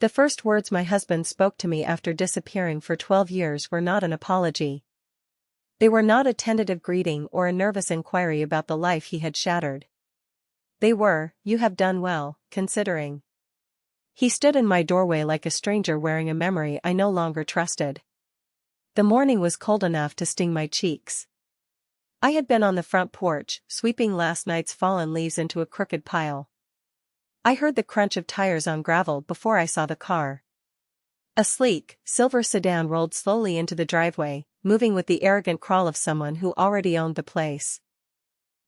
The first words my husband spoke to me after disappearing for 12 years were not an apology. They were not a tentative greeting or a nervous inquiry about the life he had shattered. They were, "You have done well, considering." He stood in my doorway like a stranger wearing a memory I no longer trusted. The morning was cold enough to sting my cheeks. I had been on the front porch, sweeping last night's fallen leaves into a crooked pile. I heard the crunch of tires on gravel before I saw the car. A sleek, silver sedan rolled slowly into the driveway, moving with the arrogant crawl of someone who already owned the place.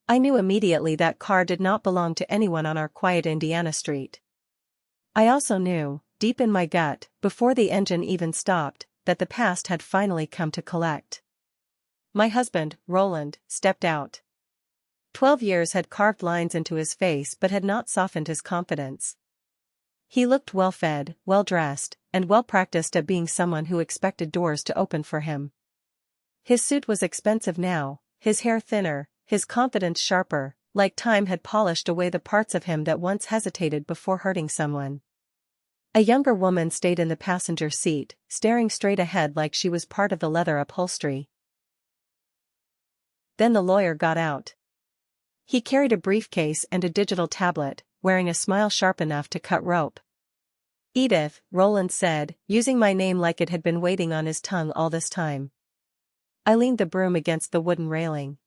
I knew immediately that car did not belong to anyone on our quiet Indiana street. I also knew, deep in my gut, before the engine even stopped, that the past had finally come to collect. My husband, Roland, stepped out. 12 years had carved lines into his face but had not softened his confidence. He looked well-fed, well-dressed, and well-practiced at being someone who expected doors to open for him. His suit was expensive now, his hair thinner, his confidence sharper, like time had polished away the parts of him that once hesitated before hurting someone. A younger woman stayed in the passenger seat, staring straight ahead like she was part of the leather upholstery. Then the lawyer got out. He carried a briefcase and a digital tablet, wearing a smile sharp enough to cut rope. "Edith," Roland said, using my name like it had been waiting on his tongue all this time. I leaned the broom against the wooden railing.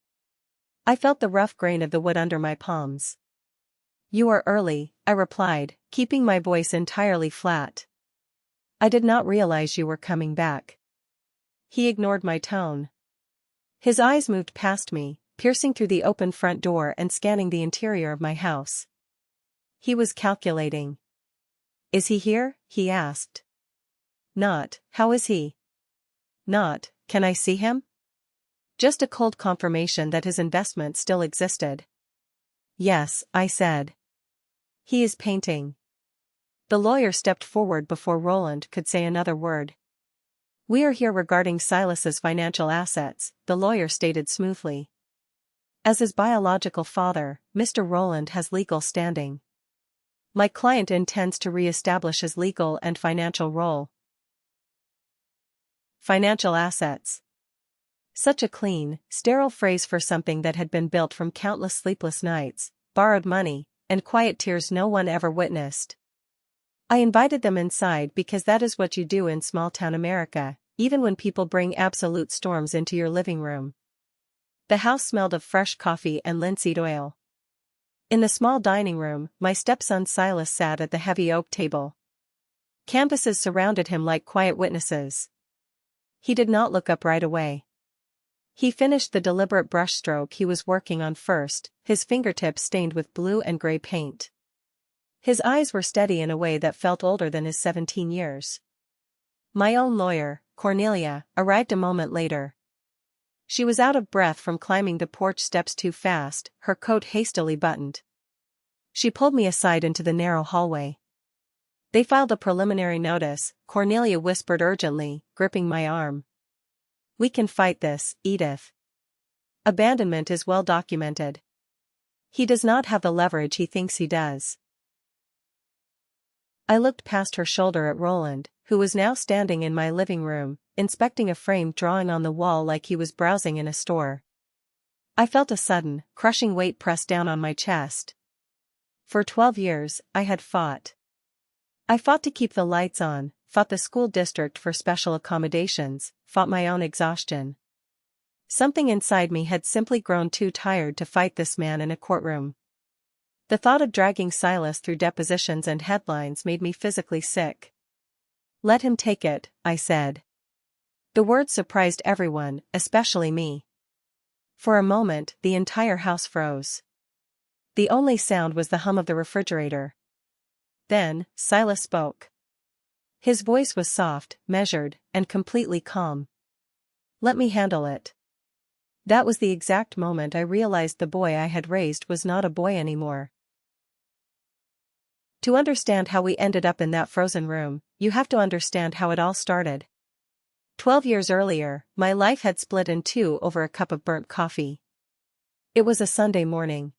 I felt the rough grain of the wood under my palms. "You are early," I replied, keeping my voice entirely flat. "I did not realize you were coming back." He ignored my tone. His eyes moved past me, piercing through the open front door and scanning the interior of my house. He was calculating. "Is he here?" he asked. "Not, how is he?" "Not, can I see him?" Just a cold confirmation that his investment still existed. "Yes," I said. "He is painting." The lawyer stepped forward before Roland could say another word. "We are here regarding Silas's financial assets," the lawyer stated smoothly. "As his biological father, Mr. Roland has legal standing. My client intends to re-establish his legal and financial role." Financial assets. Such a clean, sterile phrase for something that had been built from countless sleepless nights, borrowed money, and quiet tears no one ever witnessed. I invited them inside because that is what you do in small-town America, even when people bring absolute storms into your living room. The house smelled of fresh coffee and linseed oil. In the small dining room, my stepson Silas sat at the heavy oak table. Canvases surrounded him like quiet witnesses. He did not look up right away. He finished the deliberate brushstroke he was working on first, his fingertips stained with blue and gray paint. His eyes were steady in a way that felt older than his 17 years. My own lawyer, Cornelia, arrived a moment later. She was out of breath from climbing the porch steps too fast, her coat hastily buttoned. She pulled me aside into the narrow hallway. "They filed a preliminary notice," Cornelia whispered urgently, gripping my arm. "We can fight this, Edith. Abandonment is well documented. He does not have the leverage he thinks he does." I looked past her shoulder at Roland, who was now standing in my living room, inspecting a framed drawing on the wall like he was browsing in a store. I felt a sudden, crushing weight press down on my chest. For 12 years, I had fought. I fought to keep the lights on, fought the school district for special accommodations, fought my own exhaustion. Something inside me had simply grown too tired to fight this man in a courtroom. The thought of dragging Silas through depositions and headlines made me physically sick. "Let him take it," I said. The words surprised everyone, especially me. For a moment, the entire house froze. The only sound was the hum of the refrigerator. Then, Silas spoke. His voice was soft, measured, and completely calm. "Let me handle it." That was the exact moment I realized the boy I had raised was not a boy anymore. To understand how we ended up in that frozen room, you have to understand how it all started. 12 years earlier, my life had split in two over a cup of burnt coffee. It was a Sunday morning.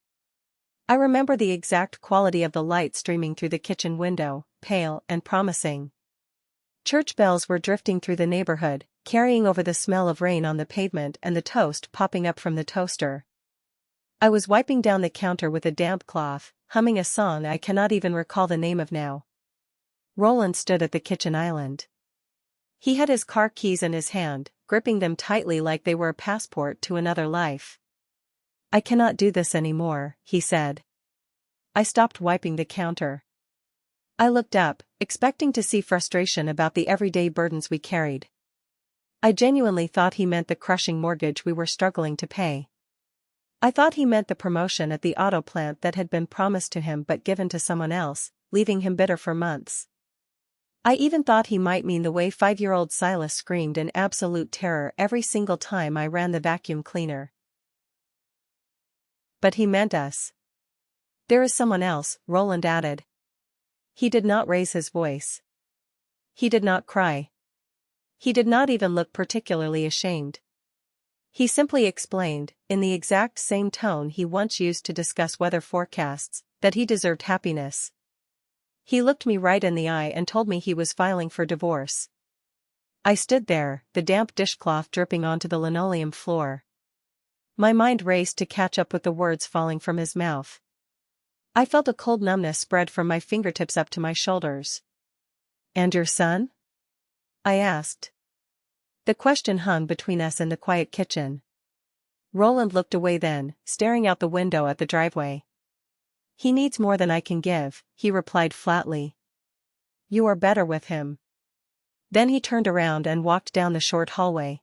I remember the exact quality of the light streaming through the kitchen window, pale and promising. Church bells were drifting through the neighborhood, carrying over the smell of rain on the pavement and the toast popping up from the toaster. I was wiping down the counter with a damp cloth, humming a song I cannot even recall the name of now. Roland stood at the kitchen island. He had his car keys in his hand, gripping them tightly like they were a passport to another life. "I cannot do this anymore," he said. I stopped wiping the counter. I looked up, expecting to see frustration about the everyday burdens we carried. I genuinely thought he meant the crushing mortgage we were struggling to pay. I thought he meant the promotion at the auto plant that had been promised to him but given to someone else, leaving him bitter for months. I even thought he might mean the way 5-year-old Silas screamed in absolute terror every single time I ran the vacuum cleaner. But he meant us. "There is someone else," Roland added. He did not raise his voice. He did not cry. He did not even look particularly ashamed. He simply explained, in the exact same tone he once used to discuss weather forecasts, that he deserved happiness. He looked me right in the eye and told me he was filing for divorce. I stood there, the damp dishcloth dripping onto the linoleum floor. My mind raced to catch up with the words falling from his mouth. I felt a cold numbness spread from my fingertips up to my shoulders. "And your son?" I asked. The question hung between us in the quiet kitchen. Roland looked away then, staring out the window at the driveway. "He needs more than I can give," he replied flatly. "You are better with him." Then he turned around and walked down the short hallway.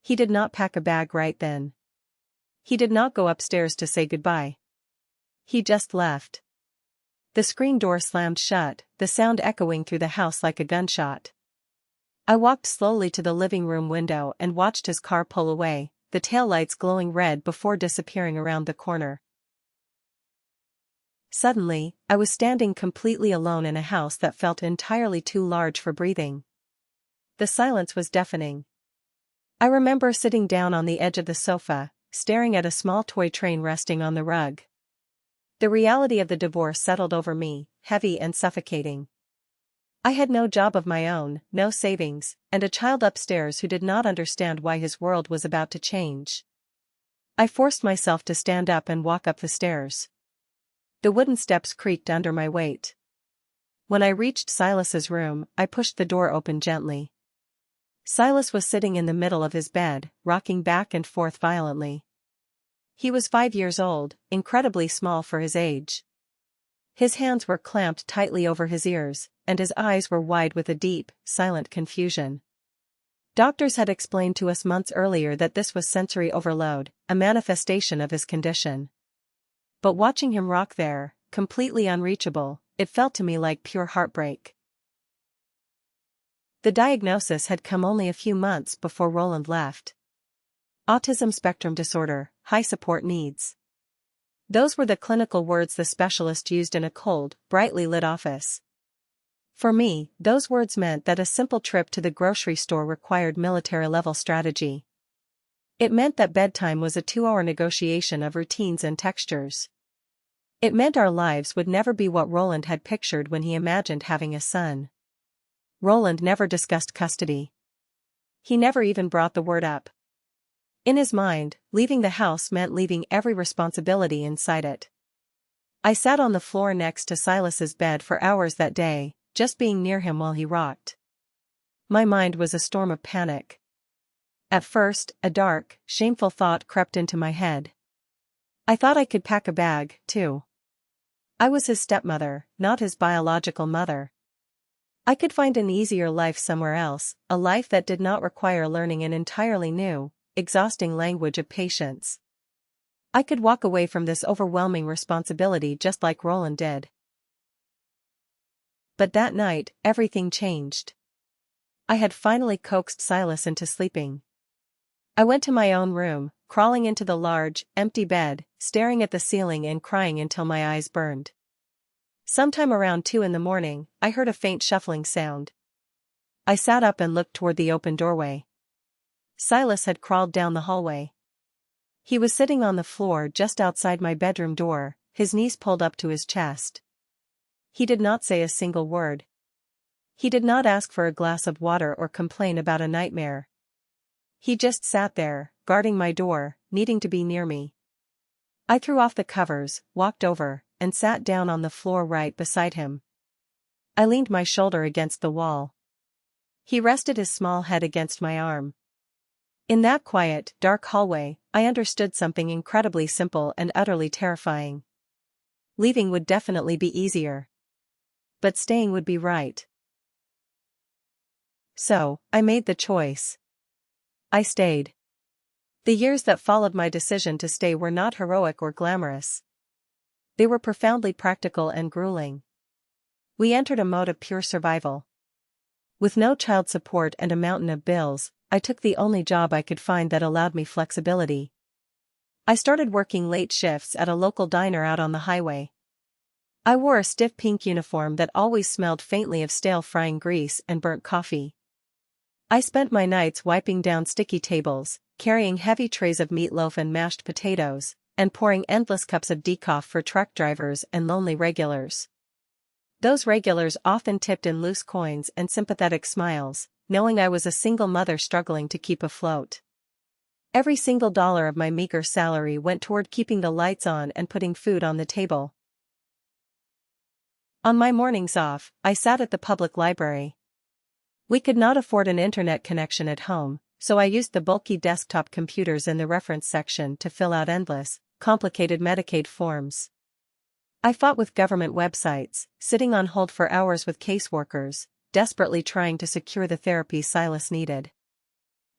He did not pack a bag right then. He did not go upstairs to say goodbye. He just left. The screen door slammed shut, the sound echoing through the house like a gunshot. I walked slowly to the living room window and watched his car pull away, the taillights glowing red before disappearing around the corner. Suddenly, I was standing completely alone in a house that felt entirely too large for breathing. The silence was deafening. I remember sitting down on the edge of the sofa, staring at a small toy train resting on the rug. The reality of the divorce settled over me, heavy and suffocating. I had no job of my own, no savings, and a child upstairs who did not understand why his world was about to change. I forced myself to stand up and walk up the stairs. The wooden steps creaked under my weight. When I reached Silas's room, I pushed the door open gently. Silas was sitting in the middle of his bed, rocking back and forth violently. He was 5 years old, incredibly small for his age. His hands were clamped tightly over his ears, and his eyes were wide with a deep, silent confusion. Doctors had explained to us months earlier that this was sensory overload, a manifestation of his condition. But watching him rock there, completely unreachable, it felt to me like pure heartbreak. The diagnosis had come only a few months before Roland left. Autism spectrum disorder, high support needs. Those were the clinical words the specialist used in a cold, brightly lit office. For me, those words meant that a simple trip to the grocery store required military-level strategy. It meant that bedtime was a 2-hour negotiation of routines and textures. It meant our lives would never be what Roland had pictured when he imagined having a son. Roland never discussed custody. He never even brought the word up. In his mind, leaving the house meant leaving every responsibility inside it. I sat on the floor next to Silas's bed for hours that day, just being near him while he rocked. My mind was a storm of panic. At first, a dark, shameful thought crept into my head. I thought I could pack a bag, too. I was his stepmother, not his biological mother. I could find an easier life somewhere else, a life that did not require learning an entirely new, exhausting language of patience. I could walk away from this overwhelming responsibility just like Roland did. But that night, everything changed. I had finally coaxed Silas into sleeping. I went to my own room, crawling into the large, empty bed, staring at the ceiling and crying until my eyes burned. Sometime around 2 a.m, I heard a faint shuffling sound. I sat up and looked toward the open doorway. Silas had crawled down the hallway. He was sitting on the floor just outside my bedroom door, his knees pulled up to his chest. He did not say a single word. He did not ask for a glass of water or complain about a nightmare. He just sat there, guarding my door, needing to be near me. I threw off the covers, walked over, and sat down on the floor right beside him. I leaned my shoulder against the wall. He rested his small head against my arm. In that quiet, dark hallway, I understood something incredibly simple and utterly terrifying. Leaving would definitely be easier. But staying would be right. So, I made the choice. I stayed. The years that followed my decision to stay were not heroic or glamorous. They were profoundly practical and grueling. We entered a mode of pure survival. With no child support and a mountain of bills, I took the only job I could find that allowed me flexibility. I started working late shifts at a local diner out on the highway. I wore a stiff pink uniform that always smelled faintly of stale frying grease and burnt coffee. I spent my nights wiping down sticky tables, carrying heavy trays of meatloaf and mashed potatoes, and pouring endless cups of decaf for truck drivers and lonely regulars. Those regulars often tipped in loose coins and sympathetic smiles, knowing I was a single mother struggling to keep afloat. Every single dollar of my meager salary went toward keeping the lights on and putting food on the table. On my mornings off, I sat at the public library. We could not afford an internet connection at home, so I used the bulky desktop computers in the reference section to fill out endless, complicated Medicaid forms. I fought with government websites, sitting on hold for hours with caseworkers, desperately trying to secure the therapy Silas needed.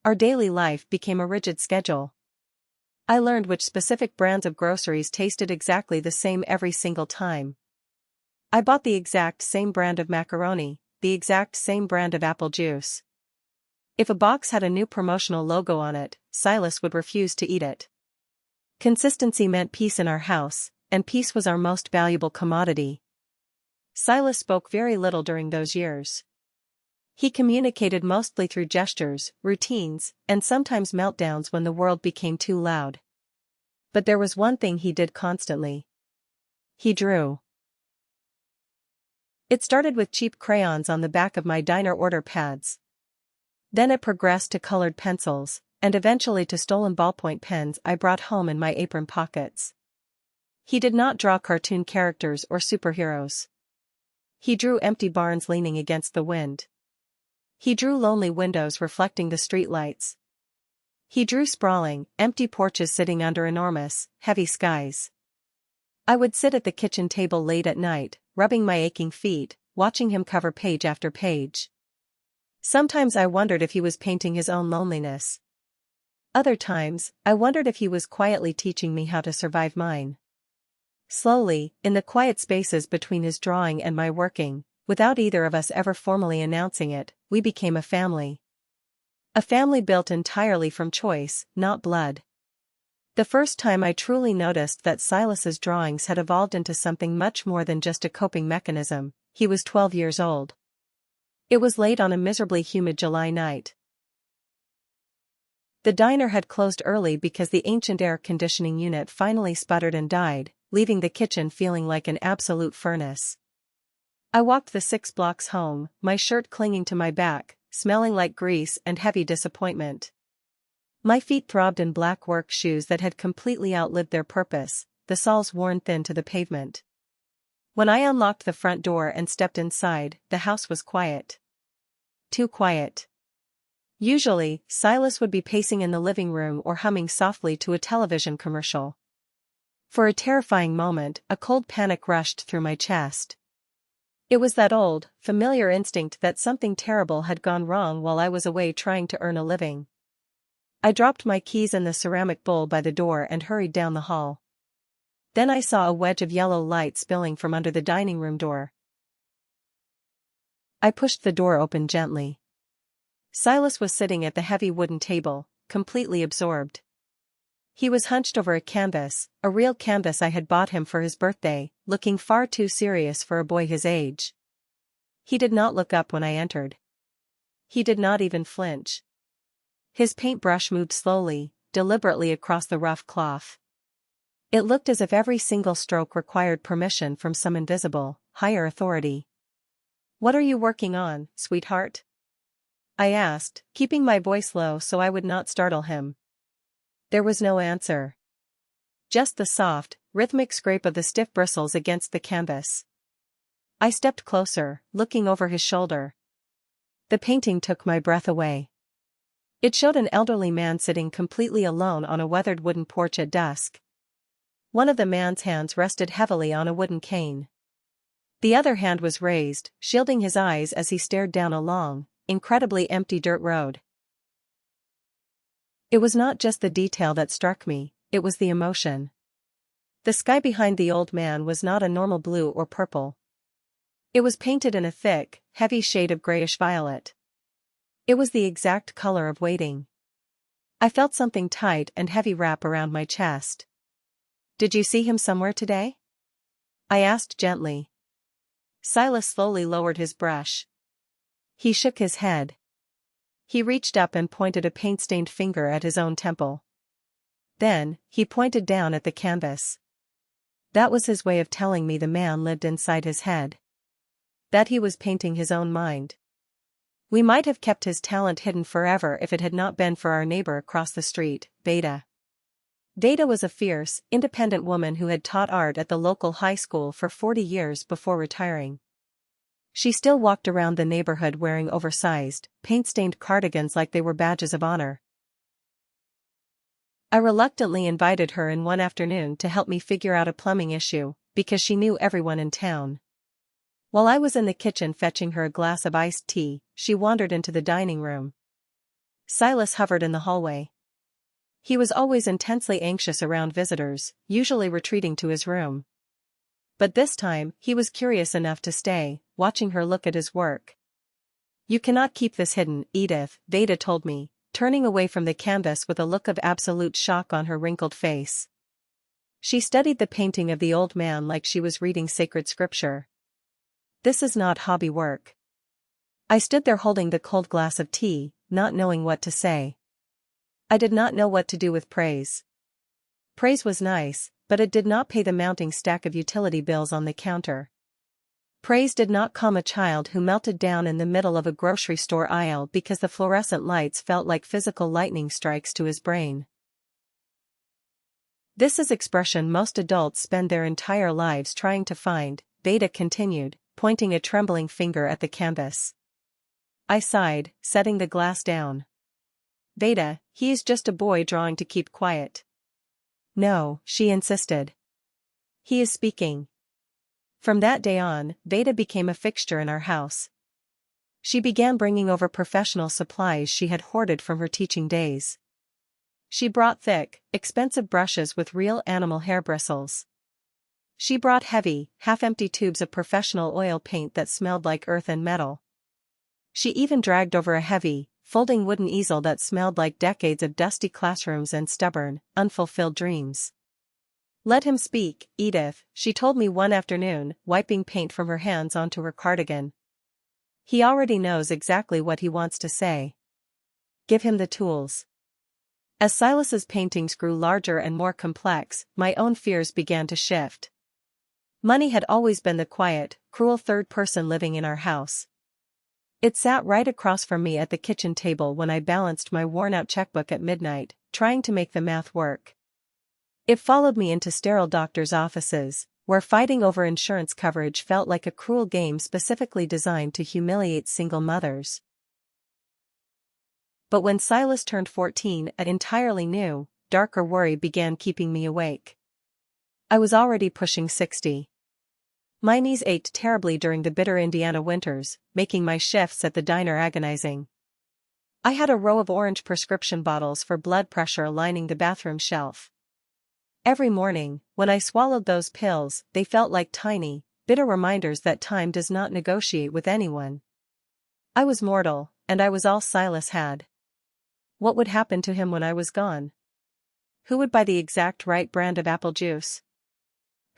Our daily life became a rigid schedule. I learned which specific brands of groceries tasted exactly the same every single time. I bought the exact same brand of macaroni, the exact same brand of apple juice. If a box had a new promotional logo on it, Silas would refuse to eat it. Consistency meant peace in our house, and peace was our most valuable commodity. Silas spoke very little during those years. He communicated mostly through gestures, routines, and sometimes meltdowns when the world became too loud. But there was one thing he did constantly. He drew. It started with cheap crayons on the back of my diner order pads. Then it progressed to colored pencils, and eventually to stolen ballpoint pens I brought home in my apron pockets. He did not draw cartoon characters or superheroes. He drew empty barns leaning against the wind. He drew lonely windows reflecting the streetlights. He drew sprawling, empty porches sitting under enormous, heavy skies. I would sit at the kitchen table late at night, rubbing my aching feet, watching him cover page after page. Sometimes I wondered if he was painting his own loneliness. Other times, I wondered if he was quietly teaching me how to survive mine. Slowly, in the quiet spaces between his drawing and my working, without either of us ever formally announcing it, we became a family. A family built entirely from choice, not blood. The first time I truly noticed that Silas's drawings had evolved into something much more than just a coping mechanism, he was 12 years old. It was late on a miserably humid July night. The diner had closed early because the ancient air conditioning unit finally sputtered and died, leaving the kitchen feeling like an absolute furnace. I walked the 6 blocks home, my shirt clinging to my back, smelling like grease and heavy disappointment. My feet throbbed in black work shoes that had completely outlived their purpose, the soles worn thin to the pavement. When I unlocked the front door and stepped inside, the house was quiet. Too quiet. Usually, Silas would be pacing in the living room or humming softly to a television commercial. For a terrifying moment, a cold panic rushed through my chest. It was that old, familiar instinct that something terrible had gone wrong while I was away trying to earn a living. I dropped my keys in the ceramic bowl by the door and hurried down the hall. Then I saw a wedge of yellow light spilling from under the dining room door. I pushed the door open gently. Silas was sitting at the heavy wooden table, completely absorbed. He was hunched over a canvas, a real canvas I had bought him for his birthday, looking far too serious for a boy his age. He did not look up when I entered. He did not even flinch. His paintbrush moved slowly, deliberately across the rough cloth. It looked as if every single stroke required permission from some invisible, higher authority. "What are you working on, sweetheart?" I asked, keeping my voice low so I would not startle him. There was no answer. Just the soft, rhythmic scrape of the stiff bristles against the canvas. I stepped closer, looking over his shoulder. The painting took my breath away. It showed an elderly man sitting completely alone on a weathered wooden porch at dusk. One of the man's hands rested heavily on a wooden cane. The other hand was raised, shielding his eyes as he stared down a long, incredibly empty dirt road. It was not just the detail that struck me, it was the emotion. The sky behind the old man was not a normal blue or purple. It was painted in a thick, heavy shade of grayish-violet. It was the exact color of waiting. I felt something tight and heavy wrap around my chest. "Did you see him somewhere today?" I asked gently. Silas slowly lowered his brush. He shook his head. He reached up and pointed a paint-stained finger at his own temple. Then, he pointed down at the canvas. That was his way of telling me the man lived inside his head. That he was painting his own mind. We might have kept his talent hidden forever if it had not been for our neighbor across the street, Veda. Veda was a fierce, independent woman who had taught art at the local high school for 40 years before retiring. She still walked around the neighborhood wearing oversized, paint-stained cardigans like they were badges of honor. I reluctantly invited her in one afternoon to help me figure out a plumbing issue, because she knew everyone in town. While I was in the kitchen fetching her a glass of iced tea, she wandered into the dining room. Silas hovered in the hallway. He was always intensely anxious around visitors, usually retreating to his room. But this time, he was curious enough to stay, watching her look at his work. "You cannot keep this hidden, Edith," Veda told me, turning away from the canvas with a look of absolute shock on her wrinkled face. She studied the painting of the old man like she was reading sacred scripture. "This is not hobby work." I stood there holding the cold glass of tea, not knowing what to say. I did not know what to do with praise. Praise was nice, but it did not pay the mounting stack of utility bills on the counter. Praise did not calm a child who melted down in the middle of a grocery store aisle because the fluorescent lights felt like physical lightning strikes to his brain. "This is expression most adults spend their entire lives trying to find," Veda continued, pointing a trembling finger at the canvas. I sighed, setting the glass down. "Veda, he is just a boy drawing to keep quiet." "No," she insisted. "He is speaking." From that day on, Veda became a fixture in our house. She began bringing over professional supplies she had hoarded from her teaching days. She brought thick, expensive brushes with real animal hair bristles. She brought heavy, half-empty tubes of professional oil paint that smelled like earth and metal. She even dragged over a heavy, folding wooden easel that smelled like decades of dusty classrooms and stubborn, unfulfilled dreams. "Let him speak, Edith," she told me one afternoon, wiping paint from her hands onto her cardigan. "He already knows exactly what he wants to say. Give him the tools." As Silas's paintings grew larger and more complex, my own fears began to shift. Money had always been the quiet, cruel third person living in our house. It sat right across from me at the kitchen table when I balanced my worn-out checkbook at midnight, trying to make the math work. It followed me into sterile doctors' offices, where fighting over insurance coverage felt like a cruel game specifically designed to humiliate single mothers. But when Silas turned 14, an entirely new, darker worry began keeping me awake. I was already pushing 60. My knees ached terribly during the bitter Indiana winters, making my shifts at the diner agonizing. I had a row of orange prescription bottles for blood pressure lining the bathroom shelf. Every morning, when I swallowed those pills, they felt like tiny, bitter reminders that time does not negotiate with anyone. I was mortal, and I was all Silas had. What would happen to him when I was gone? Who would buy the exact right brand of apple juice?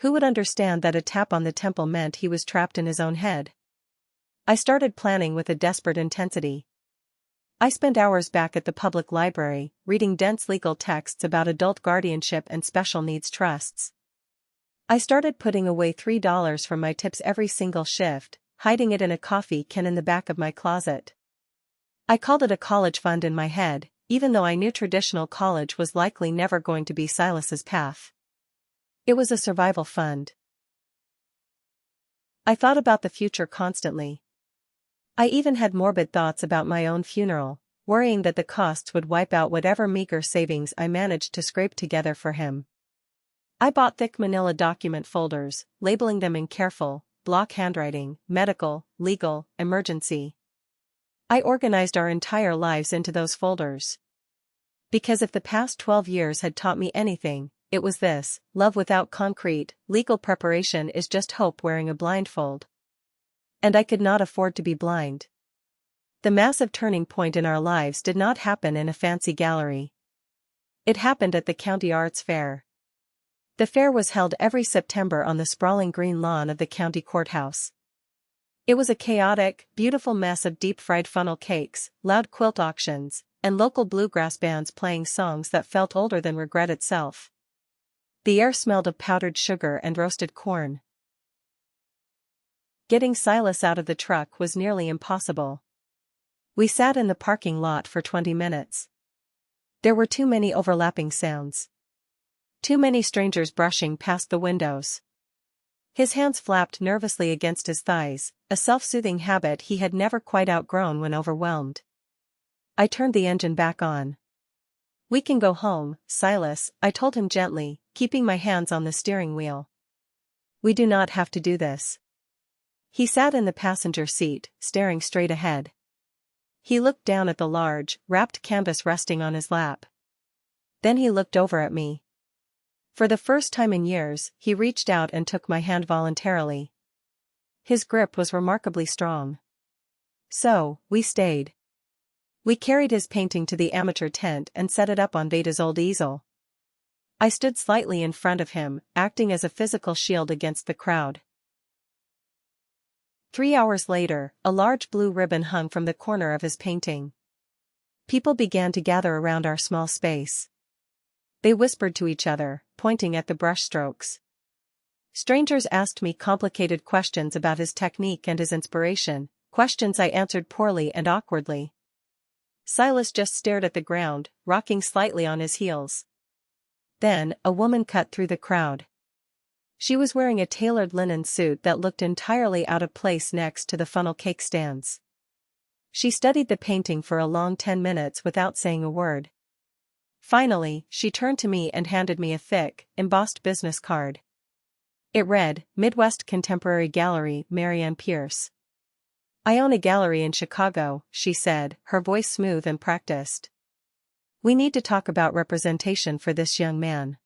Who would understand that a tap on the temple meant he was trapped in his own head? I started planning with a desperate intensity. I spent hours back at the public library, reading dense legal texts about adult guardianship and special needs trusts. I started putting away $3 from my tips every single shift, hiding it in a coffee can in the back of my closet. I called it a college fund in my head, even though I knew traditional college was likely never going to be Silas's path. It was a survival fund. I thought about the future constantly. I even had morbid thoughts about my own funeral, worrying that the costs would wipe out whatever meager savings I managed to scrape together for him. I bought thick manila document folders, labeling them in careful, block handwriting: medical, legal, emergency. I organized our entire lives into those folders. Because if the past 12 years had taught me anything, it was this: love without concrete, legal preparation is just hope wearing a blindfold. And I could not afford to be blind. The massive turning point in our lives did not happen in a fancy gallery. It happened at the county arts fair. The fair was held every September on the sprawling green lawn of the county courthouse. It was a chaotic, beautiful mess of deep-fried funnel cakes, loud quilt auctions, and local bluegrass bands playing songs that felt older than regret itself. The air smelled of powdered sugar and roasted corn. Getting Silas out of the truck was nearly impossible. We sat in the parking lot for 20 minutes. There were too many overlapping sounds. Too many strangers brushing past the windows. His hands flapped nervously against his thighs, a self-soothing habit he had never quite outgrown when overwhelmed. I turned the engine back on. "We can go home, Silas," I told him gently, keeping my hands on the steering wheel. "We do not have to do this." He sat in the passenger seat, staring straight ahead. He looked down at the large, wrapped canvas resting on his lap. Then he looked over at me. For the first time in years, he reached out and took my hand voluntarily. His grip was remarkably strong. So, we stayed. We carried his painting to the amateur tent and set it up on Veda's old easel. I stood slightly in front of him, acting as a physical shield against the crowd. 3 hours later, a large blue ribbon hung from the corner of his painting. People began to gather around our small space. They whispered to each other, pointing at the brushstrokes. Strangers asked me complicated questions about his technique and his inspiration, questions I answered poorly and awkwardly. Silas just stared at the ground, rocking slightly on his heels. Then, a woman cut through the crowd. She was wearing a tailored linen suit that looked entirely out of place next to the funnel cake stands. She studied the painting for a long 10 minutes without saying a word. Finally, she turned to me and handed me a thick, embossed business card. It read, "Midwest Contemporary Gallery, Marianne Pierce." "I own a gallery in Chicago," she said, her voice smooth and practiced. "We need to talk about representation for this young man."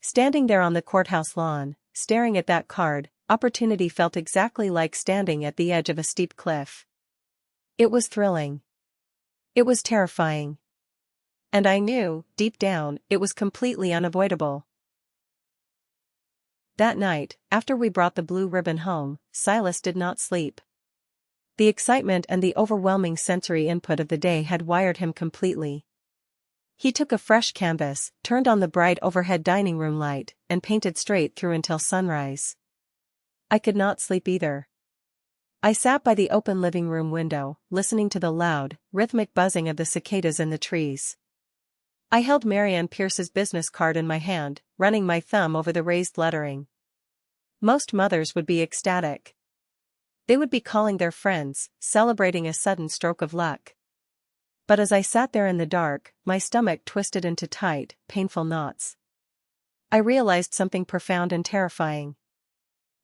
Standing there on the courthouse lawn, staring at that card, opportunity felt exactly like standing at the edge of a steep cliff. It was thrilling. It was terrifying. And I knew, deep down, it was completely unavoidable. That night, after we brought the blue ribbon home, Silas did not sleep. The excitement and the overwhelming sensory input of the day had wired him completely. He took a fresh canvas, turned on the bright overhead dining room light, and painted straight through until sunrise. I could not sleep either. I sat by the open living room window, listening to the loud, rhythmic buzzing of the cicadas in the trees. I held Marianne Pierce's business card in my hand, running my thumb over the raised lettering. Most mothers would be ecstatic. They would be calling their friends, celebrating a sudden stroke of luck. But as I sat there in the dark, my stomach twisted into tight, painful knots. I realized something profound and terrifying.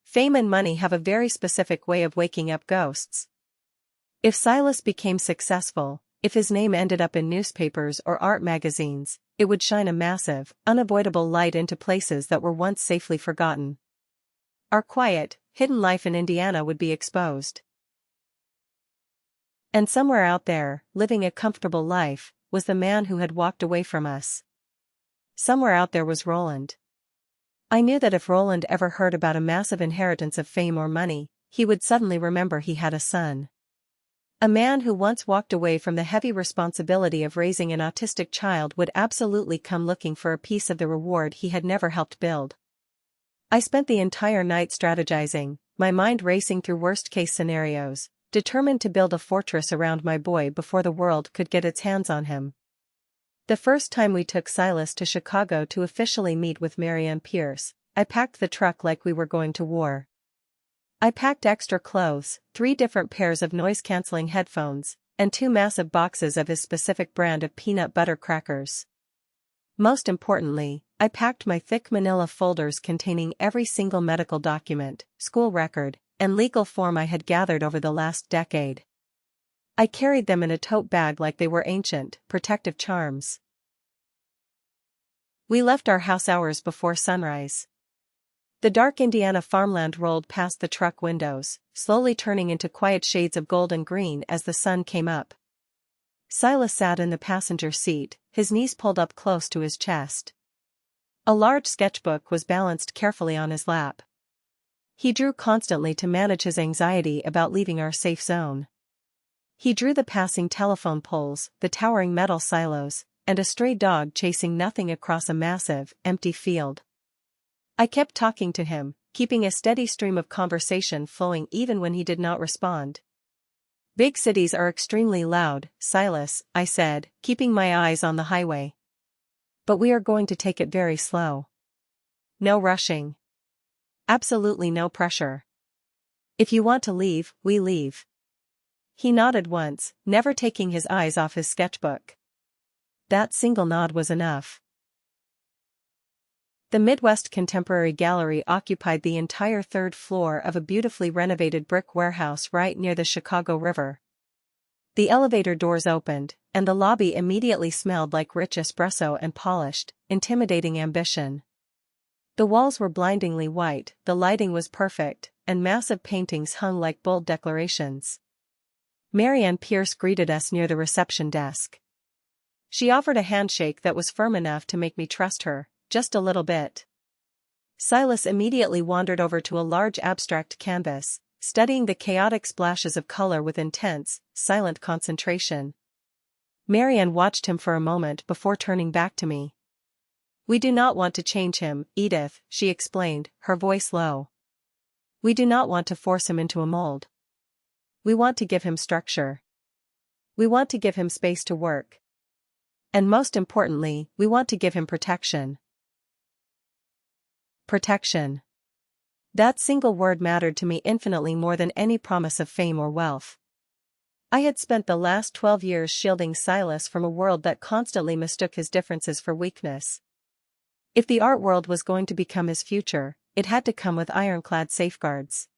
Fame and money have a very specific way of waking up ghosts. If Silas became successful, if his name ended up in newspapers or art magazines, it would shine a massive, unavoidable light into places that were once safely forgotten. Our quiet, hidden life in Indiana would be exposed. And somewhere out there, living a comfortable life, was the man who had walked away from us. Somewhere out there was Roland. I knew that if Roland ever heard about a massive inheritance of fame or money, he would suddenly remember he had a son. A man who once walked away from the heavy responsibility of raising an autistic child would absolutely come looking for a piece of the reward he had never helped build. I spent the entire night strategizing, my mind racing through worst-case scenarios, determined to build a fortress around my boy before the world could get its hands on him. The first time we took Silas to Chicago to officially meet with Marianne Pierce, I packed the truck like we were going to war. I packed extra clothes, 3 different pairs of noise-canceling headphones, and 2 massive boxes of his specific brand of peanut butter crackers. Most importantly, I packed my thick manila folders containing every single medical document, school record, and legal form I had gathered over the last decade. I carried them in a tote bag like they were ancient, protective charms. We left our house hours before sunrise. The dark Indiana farmland rolled past the truck windows, slowly turning into quiet shades of gold and green as the sun came up. Silas sat in the passenger seat, his knees pulled up close to his chest. A large sketchbook was balanced carefully on his lap. He drew constantly to manage his anxiety about leaving our safe zone. He drew the passing telephone poles, the towering metal silos, and a stray dog chasing nothing across a massive, empty field. I kept talking to him, keeping a steady stream of conversation flowing even when he did not respond. "Big cities are extremely loud, Silas," I said, keeping my eyes on the highway. "But we are going to take it very slow. No rushing. Absolutely no pressure. If you want to leave, we leave." He nodded once, never taking his eyes off his sketchbook. That single nod was enough. The Midwest Contemporary Gallery occupied the entire 3rd floor of a beautifully renovated brick warehouse right near the Chicago River. The elevator doors opened, and the lobby immediately smelled like rich espresso and polished, intimidating ambition. The walls were blindingly white, the lighting was perfect, and massive paintings hung like bold declarations. Marianne Pierce greeted us near the reception desk. She offered a handshake that was firm enough to make me trust her, just a little bit. Silas immediately wandered over to a large abstract canvas, studying the chaotic splashes of color with intense, silent concentration. Marianne watched him for a moment before turning back to me. "We do not want to change him, Edith," she explained, her voice low. "We do not want to force him into a mold. We want to give him structure. We want to give him space to work. And most importantly, we want to give him protection." Protection. That single word mattered to me infinitely more than any promise of fame or wealth. I had spent the last 12 years shielding Silas from a world that constantly mistook his differences for weakness. If the art world was going to become his future, it had to come with ironclad safeguards.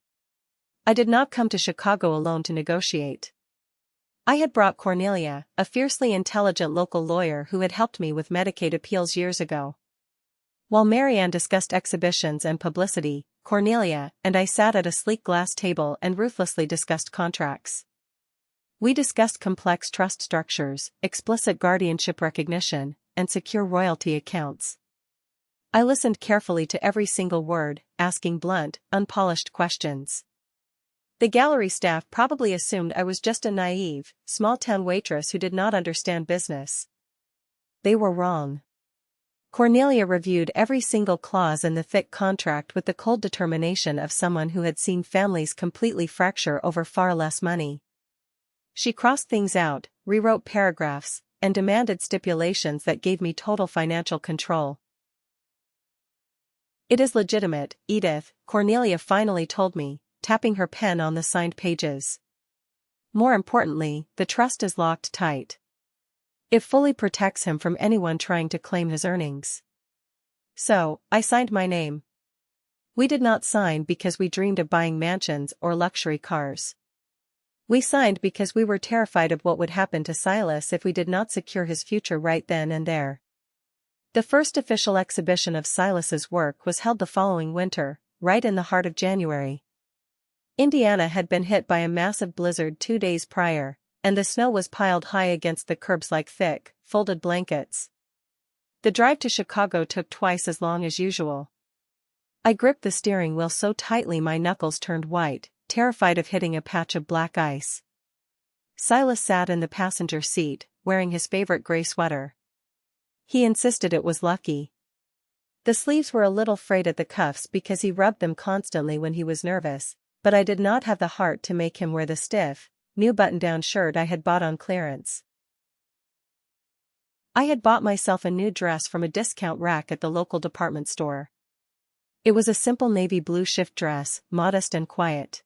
I did not come to Chicago alone to negotiate. I had brought Cornelia, a fiercely intelligent local lawyer who had helped me with Medicaid appeals years ago. While Marianne discussed exhibitions and publicity, Cornelia and I sat at a sleek glass table and ruthlessly discussed contracts. We discussed complex trust structures, explicit guardianship recognition, and secure royalty accounts. I listened carefully to every single word, asking blunt, unpolished questions. The gallery staff probably assumed I was just a naive, small-town waitress who did not understand business. They were wrong. Cornelia reviewed every single clause in the thick contract with the cold determination of someone who had seen families completely fracture over far less money. She crossed things out, rewrote paragraphs, and demanded stipulations that gave me total financial control. "It is legitimate, Edith," Cornelia finally told me, tapping her pen on the signed pages. "More importantly, the trust is locked tight. It fully protects him from anyone trying to claim his earnings." So, I signed my name. We did not sign because we dreamed of buying mansions or luxury cars. We signed because we were terrified of what would happen to Silas if we did not secure his future right then and there. The first official exhibition of Silas's work was held the following winter, right in the heart of January. Indiana had been hit by a massive blizzard 2 days prior, and the snow was piled high against the curbs like thick, folded blankets. The drive to Chicago took twice as long as usual. I gripped the steering wheel so tightly my knuckles turned white, terrified of hitting a patch of black ice. Silas sat in the passenger seat, wearing his favorite gray sweater. He insisted it was lucky. The sleeves were a little frayed at the cuffs because he rubbed them constantly when he was nervous, but I did not have the heart to make him wear the stiff, new button-down shirt I had bought on clearance. I had bought myself a new dress from a discount rack at the local department store. It was a simple navy blue shift dress, modest and quiet.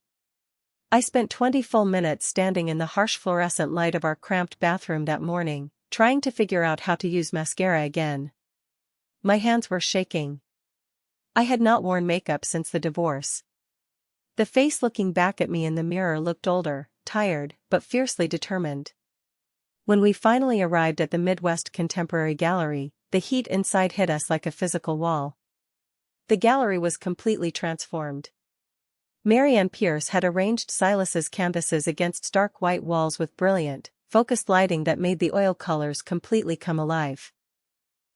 I spent 20 full minutes standing in the harsh fluorescent light of our cramped bathroom that morning, trying to figure out how to use mascara again. My hands were shaking. I had not worn makeup since the divorce. The face looking back at me in the mirror looked older, tired, but fiercely determined. When we finally arrived at the Midwest Contemporary Gallery, the heat inside hit us like a physical wall. The gallery was completely transformed. Marianne Pierce had arranged Silas's canvases against stark white walls with brilliant, focused lighting that made the oil colors completely come alive.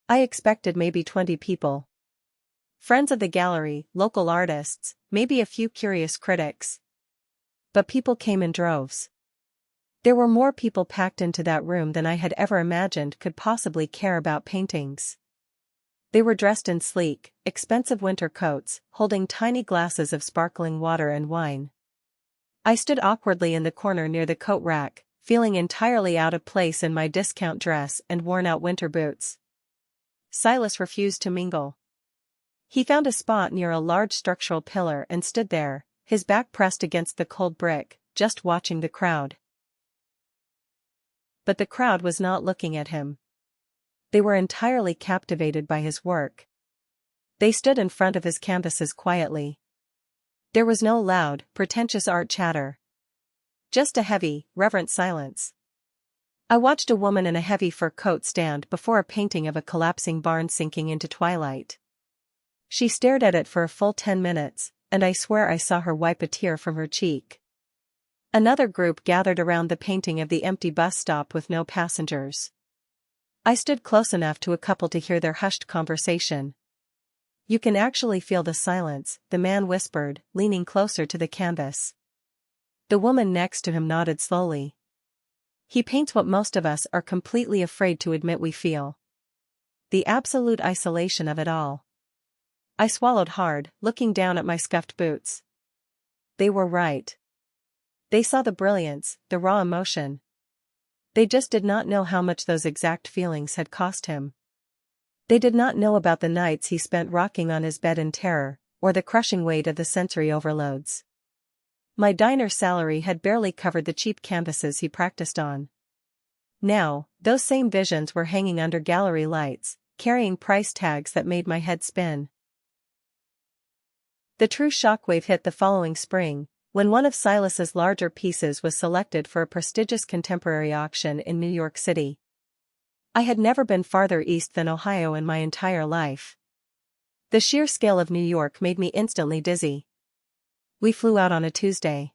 I expected maybe 20 people. Friends of the gallery, local artists, maybe a few curious critics. But people came in droves. There were more people packed into that room than I had ever imagined could possibly care about paintings. They were dressed in sleek, expensive winter coats, holding tiny glasses of sparkling water and wine. I stood awkwardly in the corner near the coat rack, feeling entirely out of place in my discount dress and worn-out winter boots. Silas refused to mingle. He found a spot near a large structural pillar and stood there, his back pressed against the cold brick, just watching the crowd. But the crowd was not looking at him. They were entirely captivated by his work. They stood in front of his canvases quietly. There was no loud, pretentious art chatter. Just a heavy, reverent silence. I watched a woman in a heavy fur coat stand before a painting of a collapsing barn sinking into twilight. She stared at it for a full 10 minutes, and I swear I saw her wipe a tear from her cheek. Another group gathered around the painting of the empty bus stop with no passengers. I stood close enough to a couple to hear their hushed conversation. "You can actually feel the silence," the man whispered, leaning closer to the canvas. The woman next to him nodded slowly. "He paints what most of us are completely afraid to admit we feel. The absolute isolation of it all." I swallowed hard, looking down at my scuffed boots. They were right. They saw the brilliance, the raw emotion. They just did not know how much those exact feelings had cost him. They did not know about the nights he spent rocking on his bed in terror, or the crushing weight of the sensory overloads. My diner salary had barely covered the cheap canvases he practiced on. Now, those same visions were hanging under gallery lights, carrying price tags that made my head spin. The true shockwave hit the following spring, when one of Silas's larger pieces was selected for a prestigious contemporary auction in New York City. I had never been farther east than Ohio in my entire life. The sheer scale of New York made me instantly dizzy. We flew out on a Tuesday.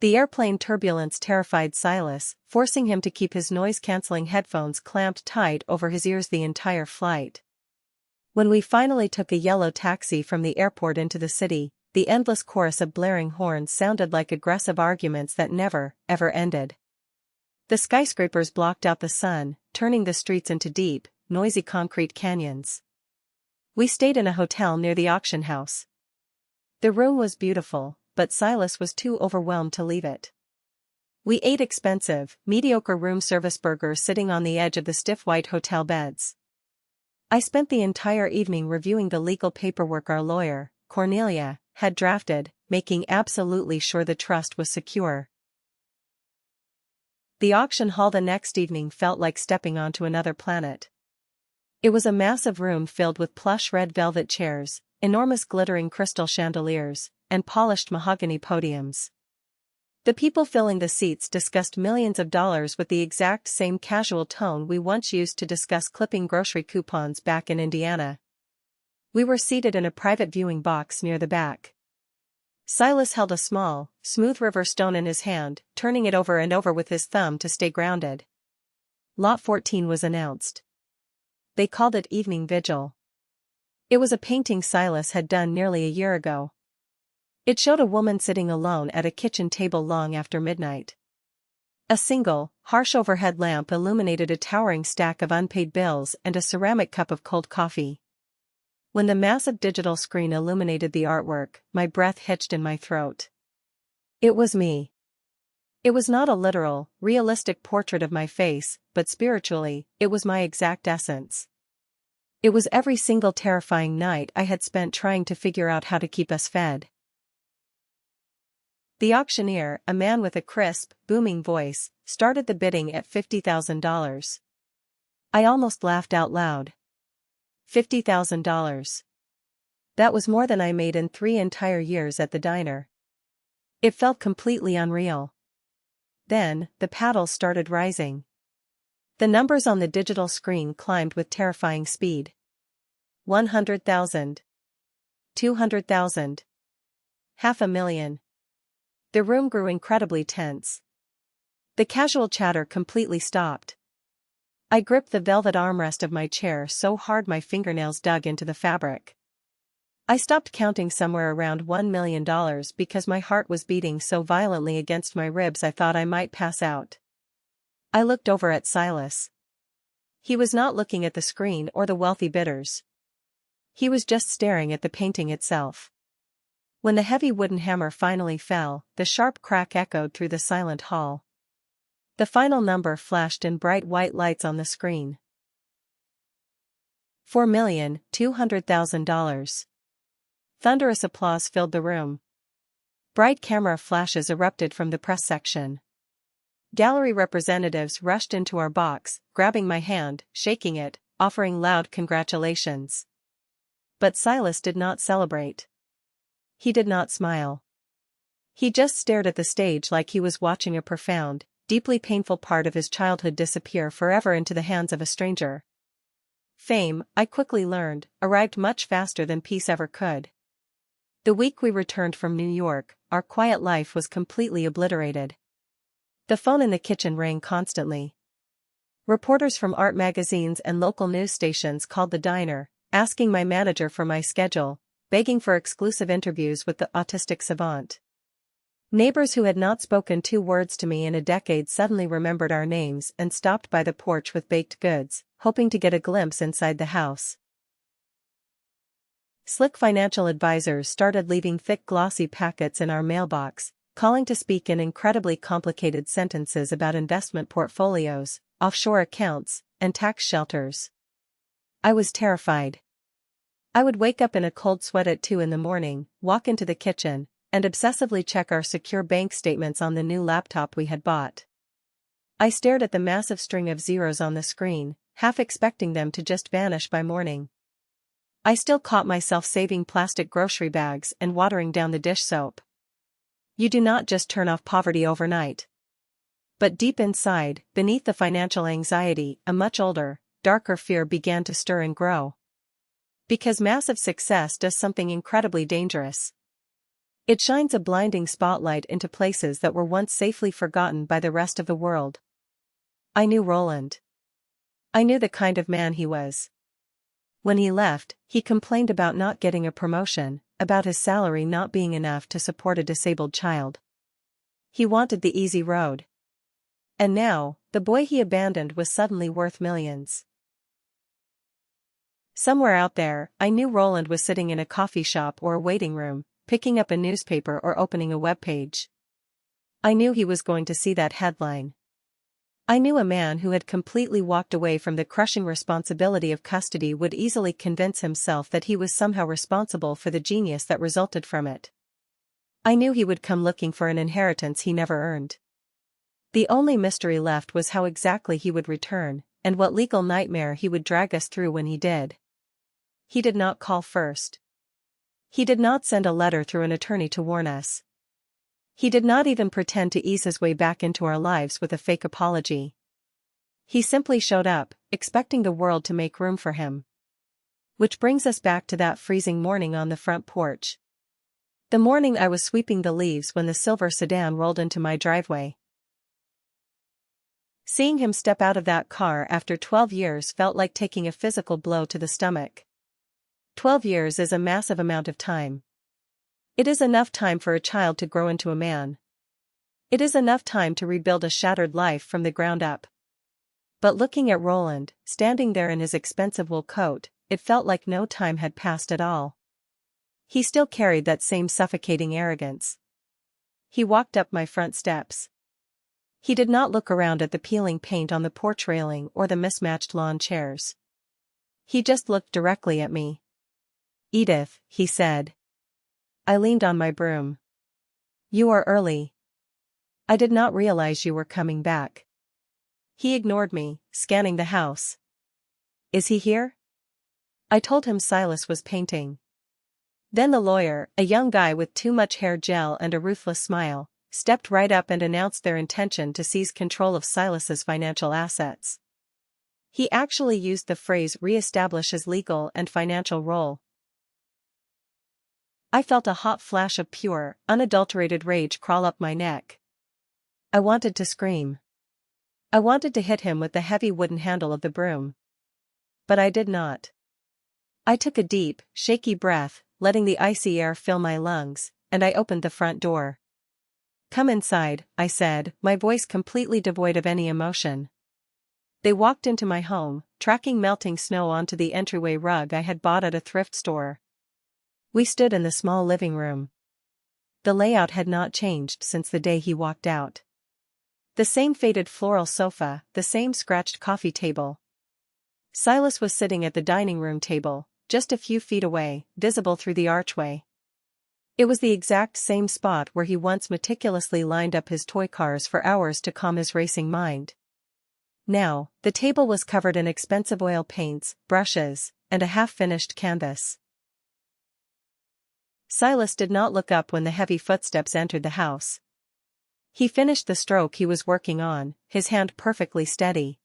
The airplane turbulence terrified Silas, forcing him to keep his noise-canceling headphones clamped tight over his ears the entire flight. When we finally took a yellow taxi from the airport into the city, the endless chorus of blaring horns sounded like aggressive arguments that never, ever ended. The skyscrapers blocked out the sun, turning the streets into deep, noisy concrete canyons. We stayed in a hotel near the auction house. The room was beautiful, but Silas was too overwhelmed to leave it. We ate expensive, mediocre room service burgers sitting on the edge of the stiff white hotel beds. I spent the entire evening reviewing the legal paperwork our lawyer, Cornelia, had drafted, making absolutely sure the trust was secure. The auction hall the next evening felt like stepping onto another planet. It was a massive room filled with plush red velvet chairs, enormous glittering crystal chandeliers, and polished mahogany podiums. The people filling the seats discussed millions of dollars with the exact same casual tone we once used to discuss clipping grocery coupons back in Indiana. We were seated in a private viewing box near the back. Silas held a small, smooth river stone in his hand, turning it over and over with his thumb to stay grounded. Lot 14 was announced. They called it Evening Vigil. It was a painting Silas had done nearly a year ago. It showed a woman sitting alone at a kitchen table long after midnight. A single, harsh overhead lamp illuminated a towering stack of unpaid bills and a ceramic cup of cold coffee. When the massive digital screen illuminated the artwork, my breath hitched in my throat. It was me. It was not a literal, realistic portrait of my face, but spiritually, it was my exact essence. It was every single terrifying night I had spent trying to figure out how to keep us fed. The auctioneer, a man with a crisp, booming voice, started the bidding at $50,000. I almost laughed out loud. $50,000. That was more than I made in 3 entire years at the diner. It felt completely unreal. Then, the paddles started rising. The numbers on the digital screen climbed with terrifying speed. 100,000. 200,000. 500,000. The room grew incredibly tense. The casual chatter completely stopped. I gripped the velvet armrest of my chair so hard my fingernails dug into the fabric. I stopped counting somewhere around $1 million because my heart was beating so violently against my ribs I thought I might pass out. I looked over at Silas. He was not looking at the screen or the wealthy bidders. He was just staring at the painting itself. When the heavy wooden hammer finally fell, the sharp crack echoed through the silent hall. The final number flashed in bright white lights on the screen. $4,200,000. Thunderous applause filled the room. Bright camera flashes erupted from the press section. Gallery representatives rushed into our box, grabbing my hand, shaking it, offering loud congratulations. But Silas did not celebrate. He did not smile. He just stared at the stage like he was watching a profound, deeply painful part of his childhood disappear forever into the hands of a stranger. Fame, I quickly learned, arrived much faster than peace ever could. The week we returned from New York, our quiet life was completely obliterated. The phone in the kitchen rang constantly. Reporters from art magazines and local news stations called the diner, asking my manager for my schedule, begging for exclusive interviews with the autistic savant. Neighbors who had not spoken 2 words to me in a decade suddenly remembered our names and stopped by the porch with baked goods, hoping to get a glimpse inside the house. Slick financial advisors started leaving thick glossy packets in our mailbox, calling to speak in incredibly complicated sentences about investment portfolios, offshore accounts, and tax shelters. I was terrified. I would wake up in a cold sweat at 2 in the morning, walk into the kitchen, and obsessively check our secure bank statements on the new laptop we had bought. I stared at the massive string of zeros on the screen, half expecting them to just vanish by morning. I still caught myself saving plastic grocery bags and watering down the dish soap. You do not just turn off poverty overnight. But deep inside, beneath the financial anxiety, a much older, darker fear began to stir and grow. Because massive success does something incredibly dangerous. It shines a blinding spotlight into places that were once safely forgotten by the rest of the world. I knew Roland. I knew the kind of man he was. When he left, he complained about not getting a promotion, about his salary not being enough to support a disabled child. He wanted the easy road. And now, the boy he abandoned was suddenly worth millions. Somewhere out there, I knew Roland was sitting in a coffee shop or a waiting room, picking up a newspaper or opening a webpage. I knew he was going to see that headline. I knew a man who had completely walked away from the crushing responsibility of custody would easily convince himself that he was somehow responsible for the genius that resulted from it. I knew he would come looking for an inheritance he never earned. The only mystery left was how exactly he would return, and what legal nightmare he would drag us through when he did. He did not call first. He did not send a letter through an attorney to warn us. He did not even pretend to ease his way back into our lives with a fake apology. He simply showed up, expecting the world to make room for him. Which brings us back to that freezing morning on the front porch. The morning I was sweeping the leaves when the silver sedan rolled into my driveway. Seeing him step out of that car after 12 years felt like taking a physical blow to the stomach. 12 years is a massive amount of time. It is enough time for a child to grow into a man. It is enough time to rebuild a shattered life from the ground up. But looking at Roland, standing there in his expensive wool coat, it felt like no time had passed at all. He still carried that same suffocating arrogance. He walked up my front steps. He did not look around at the peeling paint on the porch railing or the mismatched lawn chairs. He just looked directly at me. "Edith," he said. I leaned on my broom. "You are early. I did not realize you were coming back." He ignored me, scanning the house. "Is he here?" I told him Silas was painting. Then the lawyer, a young guy with too much hair gel and a ruthless smile, stepped right up and announced their intention to seize control of Silas's financial assets. He actually used the phrase "reestablish his legal and financial role." I felt a hot flash of pure, unadulterated rage crawl up my neck. I wanted to scream. I wanted to hit him with the heavy wooden handle of the broom. But I did not. I took a deep, shaky breath, letting the icy air fill my lungs, and I opened the front door. "Come inside," I said, my voice completely devoid of any emotion. They walked into my home, tracking melting snow onto the entryway rug I had bought at a thrift store. We stood in the small living room. The layout had not changed since the day he walked out. The same faded floral sofa, the same scratched coffee table. Silas was sitting at the dining room table, just a few feet away, visible through the archway. It was the exact same spot where he once meticulously lined up his toy cars for hours to calm his racing mind. Now, the table was covered in expensive oil paints, brushes, and a half-finished canvas. Silas did not look up when the heavy footsteps entered the house. He finished the stroke he was working on, his hand perfectly steady.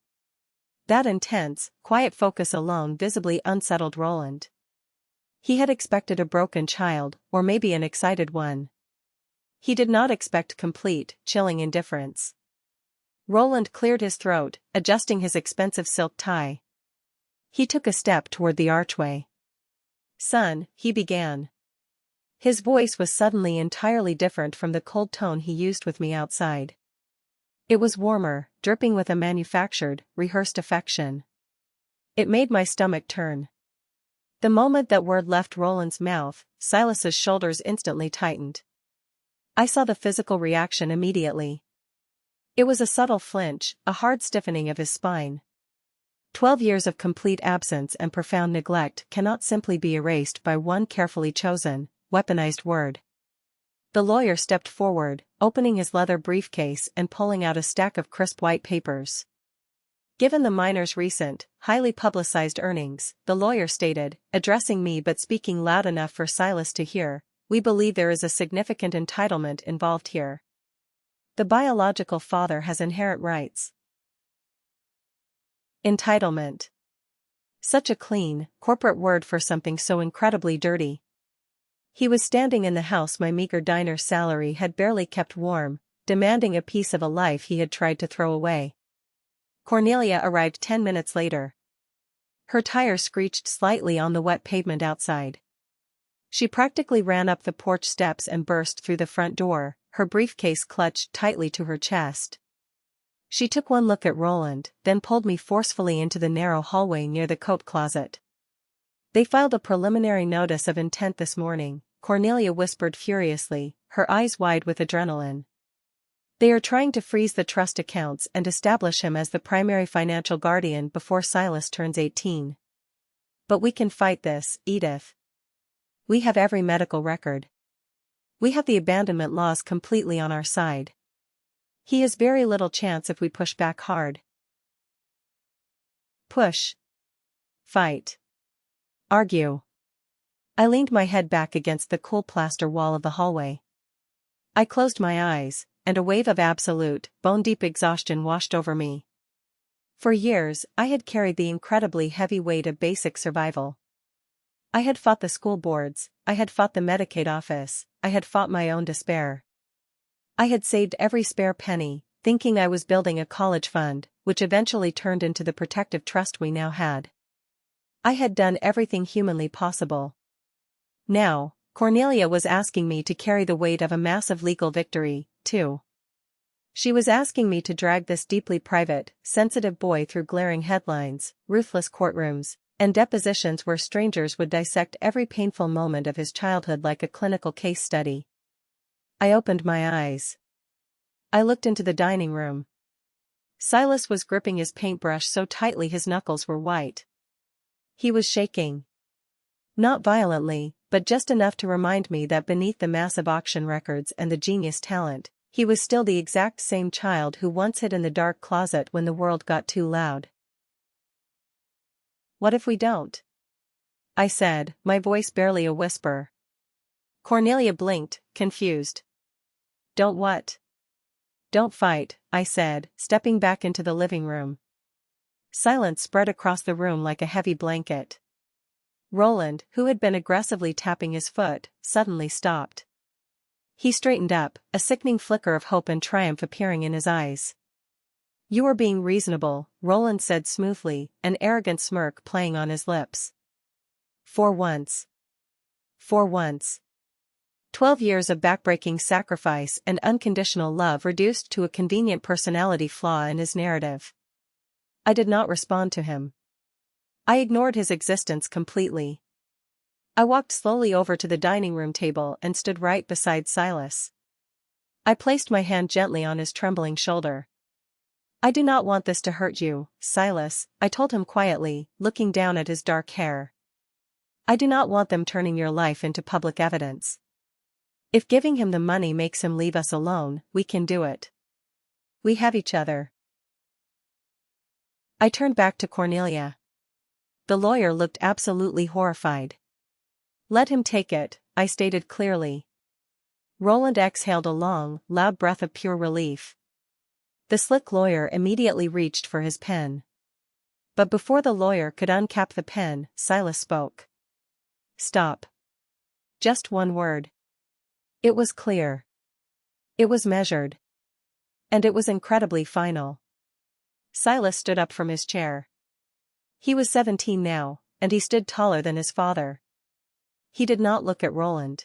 That intense, quiet focus alone visibly unsettled Roland. He had expected a broken child, or maybe an excited one. He did not expect complete, chilling indifference. Roland cleared his throat, adjusting his expensive silk tie. He took a step toward the archway. "Son," he began. His voice was suddenly entirely different from the cold tone he used with me outside. It was warmer, dripping with a manufactured, rehearsed affection. It made my stomach turn. The moment that word left Roland's mouth, Silas's shoulders instantly tightened. I saw the physical reaction immediately. It was a subtle flinch, a hard stiffening of his spine. 12 years of complete absence and profound neglect cannot simply be erased by one carefully chosen, weaponized word. The lawyer stepped forward, opening his leather briefcase and pulling out a stack of crisp white papers. Given the minor's recent, highly publicized earnings, the lawyer stated, addressing me but speaking loud enough for Silas to hear, "We believe there is a significant entitlement involved here. The biological father has inherent rights." Entitlement. Such a clean, corporate word for something so incredibly dirty. He was standing in the house my meager diner salary had barely kept warm, demanding a piece of a life he had tried to throw away. Cornelia arrived 10 minutes later. Her tire screeched slightly on the wet pavement outside. She practically ran up the porch steps and burst through the front door, her briefcase clutched tightly to her chest. She took one look at Roland, then pulled me forcefully into the narrow hallway near the coat closet. "They filed a preliminary notice of intent this morning," Cornelia whispered furiously, her eyes wide with adrenaline. "They are trying to freeze the trust accounts and establish him as the primary financial guardian before Silas turns 18. But we can fight this, Edith. We have every medical record. We have the abandonment laws completely on our side. He has very little chance if we push back hard." Push. Fight. Argue. I leaned my head back against the cool plaster wall of the hallway. I closed my eyes, and a wave of absolute, bone-deep exhaustion washed over me. For years, I had carried the incredibly heavy weight of basic survival. I had fought the school boards, I had fought the Medicaid office, I had fought my own despair. I had saved every spare penny, thinking I was building a college fund, which eventually turned into the protective trust we now had. I had done everything humanly possible. Now, Cornelia was asking me to carry the weight of a massive legal victory, too. She was asking me to drag this deeply private, sensitive boy through glaring headlines, ruthless courtrooms, and depositions where strangers would dissect every painful moment of his childhood like a clinical case study. I opened my eyes. I looked into the dining room. Silas was gripping his paintbrush so tightly his knuckles were white. He was shaking. Not violently, but just enough to remind me that beneath the massive auction records and the genius talent, he was still the exact same child who once hid in the dark closet when the world got too loud. "What if we don't?" I said, my voice barely a whisper. Cornelia blinked, confused. "Don't what?" "Don't fight," I said, stepping back into the living room. Silence spread across the room like a heavy blanket. Roland, who had been aggressively tapping his foot, suddenly stopped. He straightened up, a sickening flicker of hope and triumph appearing in his eyes. "You are being reasonable," Roland said smoothly, an arrogant smirk playing on his lips. For once. 12 years of backbreaking sacrifice and unconditional love reduced to a convenient personality flaw in his narrative. I did not respond to him. I ignored his existence completely. I walked slowly over to the dining room table and stood right beside Silas. I placed my hand gently on his trembling shoulder. "I do not want this to hurt you, Silas," I told him quietly, looking down at his dark hair. "I do not want them turning your life into public evidence. If giving him the money makes him leave us alone, we can do it. We have each other." I turned back to Cornelia. The lawyer looked absolutely horrified. "Let him take it," I stated clearly. Roland exhaled a long, loud breath of pure relief. The slick lawyer immediately reached for his pen. But before the lawyer could uncap the pen, Silas spoke. "Stop." Just one word. It was clear. It was measured. And it was incredibly final. Silas stood up from his chair. He was 17 now, and he stood taller than his father. He did not look at Roland.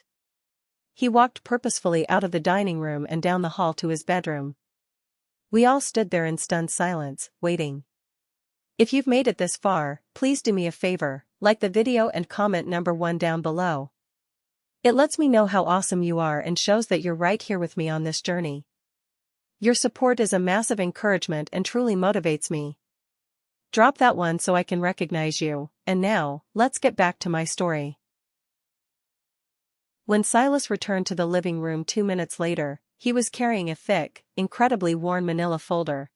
He walked purposefully out of the dining room and down the hall to his bedroom. We all stood there in stunned silence, waiting. If you've made it this far, please do me a favor, like the video and comment number 1 down below. It lets me know how awesome you are and shows that you're right here with me on this journey. Your support is a massive encouragement and truly motivates me. Drop that one so I can recognize you, and now, let's get back to my story. When Silas returned to the living room 2 minutes later, he was carrying a thick, incredibly worn manila folder.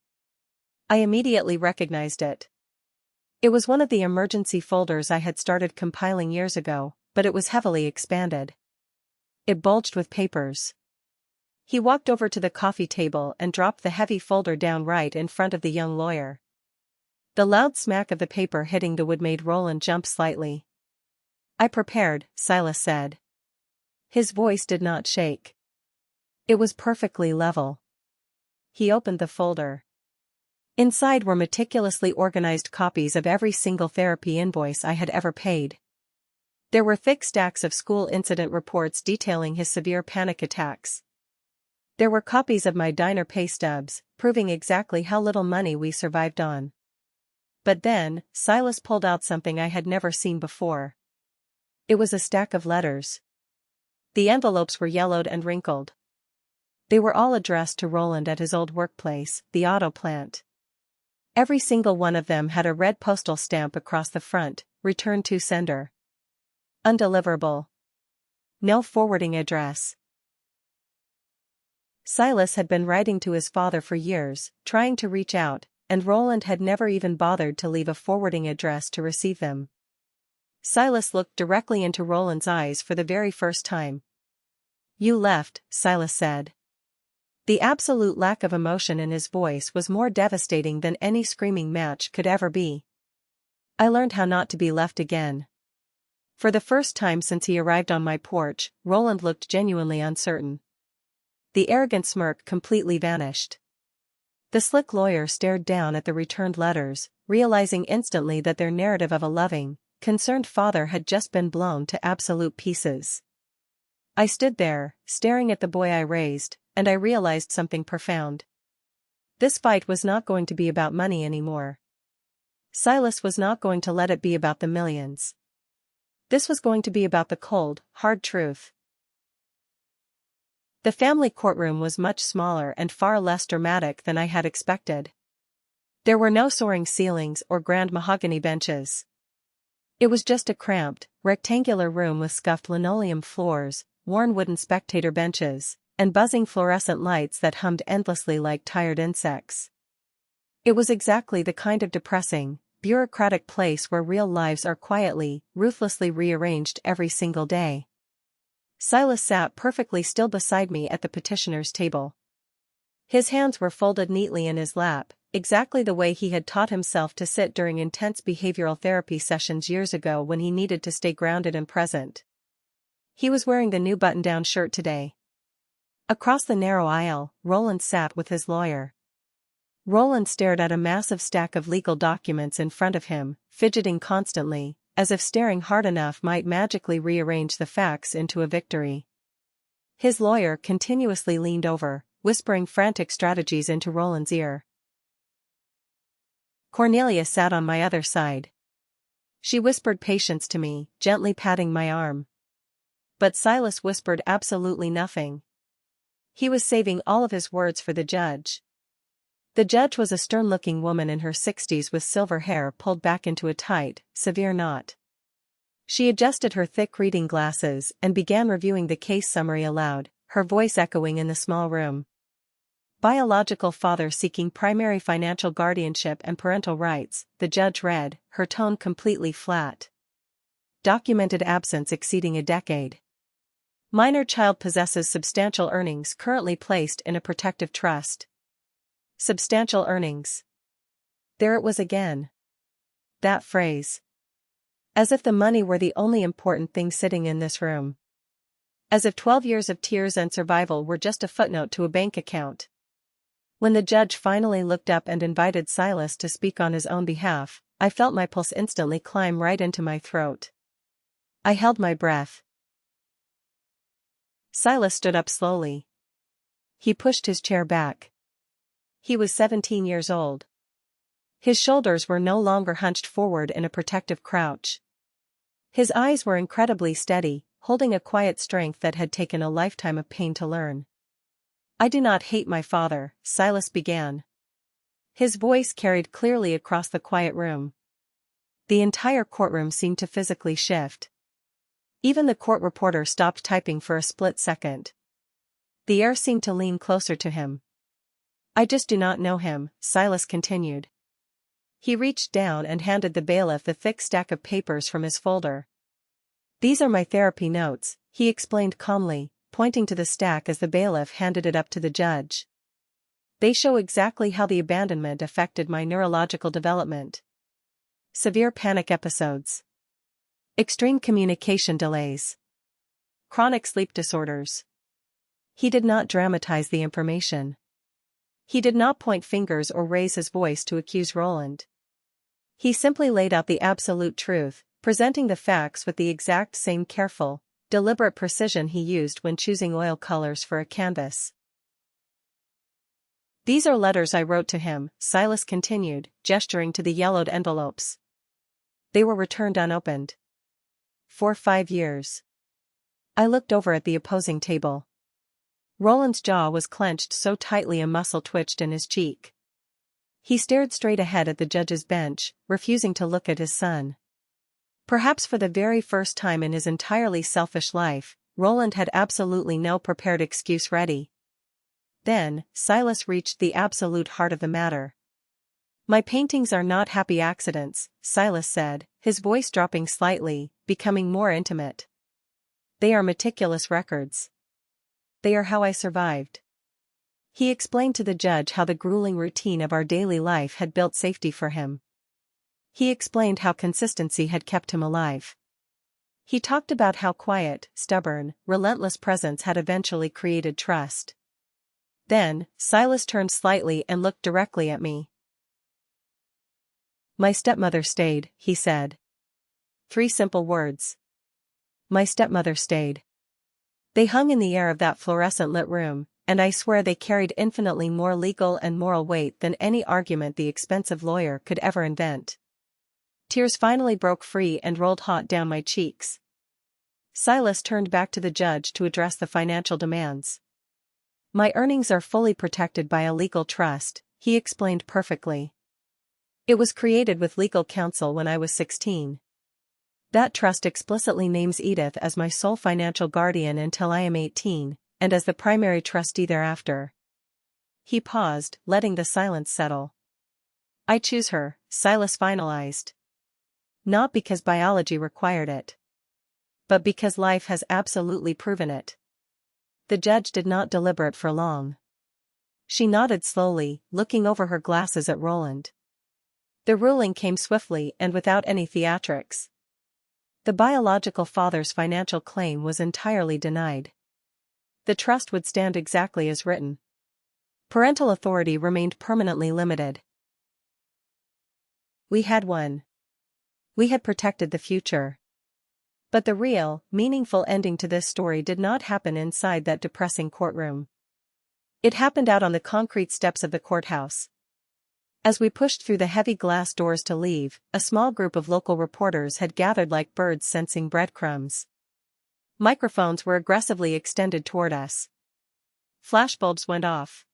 I immediately recognized it. It was one of the emergency folders I had started compiling years ago, but it was heavily expanded. It bulged with papers. He walked over to the coffee table and dropped the heavy folder down right in front of the young lawyer. The loud smack of the paper hitting the wood made Roland jump slightly. "I prepared," Silas said. His voice did not shake. It was perfectly level. He opened the folder. Inside were meticulously organized copies of every single therapy invoice I had ever paid. There were thick stacks of school incident reports detailing his severe panic attacks. There were copies of my diner pay stubs, proving exactly how little money we survived on. But then, Silas pulled out something I had never seen before. It was a stack of letters. The envelopes were yellowed and wrinkled. They were all addressed to Roland at his old workplace, the auto plant. Every single one of them had a red postal stamp across the front, "Return to sender." Undeliverable. No forwarding address. Silas had been writing to his father for years, trying to reach out, and Roland had never even bothered to leave a forwarding address to receive them. Silas looked directly into Roland's eyes for the very first time. "You left," Silas said. The absolute lack of emotion in his voice was more devastating than any screaming match could ever be. I learned how not to be left again. For the first time since he arrived on my porch, Roland looked genuinely uncertain. The arrogant smirk completely vanished. The slick lawyer stared down at the returned letters, realizing instantly that their narrative of a loving, concerned father had just been blown to absolute pieces. I stood there, staring at the boy I raised, and I realized something profound. This fight was not going to be about money anymore. Silas was not going to let it be about the millions. This was going to be about the cold, hard truth. The family courtroom was much smaller and far less dramatic than I had expected. There were no soaring ceilings or grand mahogany benches. It was just a cramped, rectangular room with scuffed linoleum floors, worn wooden spectator benches, and buzzing fluorescent lights that hummed endlessly like tired insects. It was exactly the kind of depressing, bureaucratic place where real lives are quietly, ruthlessly rearranged every single day. Silas sat perfectly still beside me at the petitioner's table. His hands were folded neatly in his lap, exactly the way he had taught himself to sit during intense behavioral therapy sessions years ago when he needed to stay grounded and present. He was wearing the new button-down shirt today. Across the narrow aisle, Roland sat with his lawyer. Roland stared at a massive stack of legal documents in front of him, fidgeting constantly, as if staring hard enough might magically rearrange the facts into a victory. His lawyer continuously leaned over, whispering frantic strategies into Roland's ear. Cornelia sat on my other side. She whispered patience to me, gently patting my arm. But Silas whispered absolutely nothing. He was saving all of his words for the judge. The judge was a stern-looking woman in her 60s with silver hair pulled back into a tight, severe knot. She adjusted her thick reading glasses and began reviewing the case summary aloud, her voice echoing in the small room. Biological father seeking primary financial guardianship and parental rights, the judge read, her tone completely flat. Documented absence exceeding a decade. Minor child possesses substantial earnings currently placed in a protective trust. Substantial earnings. There it was again. That phrase. As if the money were the only important thing sitting in this room. As if 12 years of tears and survival were just a footnote to a bank account. When the judge finally looked up and invited Silas to speak on his own behalf, I felt my pulse instantly climb right into my throat. I held my breath. Silas stood up slowly. He pushed his chair back. He was 17 years old. His shoulders were no longer hunched forward in a protective crouch. His eyes were incredibly steady, holding a quiet strength that had taken a lifetime of pain to learn. I do not hate my father, Silas began. His voice carried clearly across the quiet room. The entire courtroom seemed to physically shift. Even the court reporter stopped typing for a split second. The air seemed to lean closer to him. I just do not know him, Silas continued. He reached down and handed the bailiff the thick stack of papers from his folder. These are my therapy notes, he explained calmly, pointing to the stack as the bailiff handed it up to the judge. They show exactly how the abandonment affected my neurological development. Severe panic episodes. Extreme communication delays. Chronic sleep disorders. He did not dramatize the information. He did not point fingers or raise his voice to accuse Roland. He simply laid out the absolute truth, presenting the facts with the exact same careful, deliberate precision he used when choosing oil colors for a canvas. These are letters I wrote to him, Silas continued, gesturing to the yellowed envelopes. They were returned unopened. For 5 years. I looked over at the opposing table. Roland's jaw was clenched so tightly a muscle twitched in his cheek. He stared straight ahead at the judge's bench, refusing to look at his son. Perhaps for the very first time in his entirely selfish life, Roland had absolutely no prepared excuse ready. Then, Silas reached the absolute heart of the matter. My paintings are not happy accidents, Silas said, his voice dropping slightly, becoming more intimate. They are meticulous records. They are how I survived. He explained to the judge how the grueling routine of our daily life had built safety for him. He explained how consistency had kept him alive. He talked about how quiet, stubborn, relentless presence had eventually created trust. Then, Silas turned slightly and looked directly at me. My stepmother stayed, he said. 3 simple words. My stepmother stayed. They hung in the air of that fluorescent-lit room, and I swear they carried infinitely more legal and moral weight than any argument the expensive lawyer could ever invent. Tears finally broke free and rolled hot down my cheeks. Silas turned back to the judge to address the financial demands. My earnings are fully protected by a legal trust, he explained perfectly. It was created with legal counsel when I was 16. That trust explicitly names Edith as my sole financial guardian until I am 18, and as the primary trustee thereafter. He paused, letting the silence settle. I choose her, Silas finalized. Not because biology required it, but because life has absolutely proven it. The judge did not deliberate for long. She nodded slowly, looking over her glasses at Roland. The ruling came swiftly and without any theatrics. The biological father's financial claim was entirely denied. The trust would stand exactly as written. Parental authority remained permanently limited. We had won. We had protected the future. But the real, meaningful ending to this story did not happen inside that depressing courtroom. It happened out on the concrete steps of the courthouse. As we pushed through the heavy glass doors to leave, a small group of local reporters had gathered like birds sensing breadcrumbs. Microphones were aggressively extended toward us. Flashbulbs went off.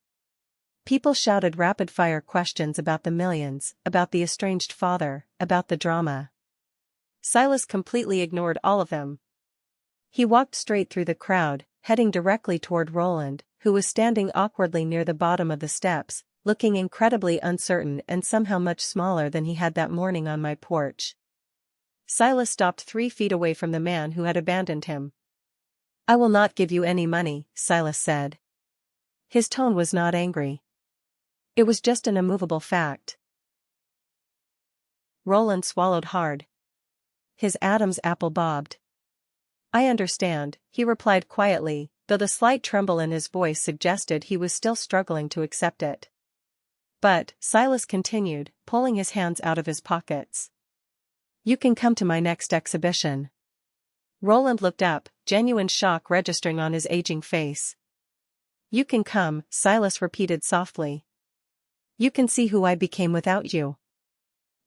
People shouted rapid-fire questions about the millions, about the estranged father, about the drama. Silas completely ignored all of them. He walked straight through the crowd, heading directly toward Roland, who was standing awkwardly near the bottom of the steps, looking incredibly uncertain and somehow much smaller than he had that morning on my porch. Silas stopped 3 feet away from the man who had abandoned him. I will not give you any money, Silas said. His tone was not angry. It was just an immovable fact. Roland swallowed hard. His Adam's apple bobbed. I understand, he replied quietly, though the slight tremble in his voice suggested he was still struggling to accept it. But, Silas continued, pulling his hands out of his pockets. You can come to my next exhibition. Roland looked up, genuine shock registering on his aging face. You can come, Silas repeated softly. You can see who I became without you.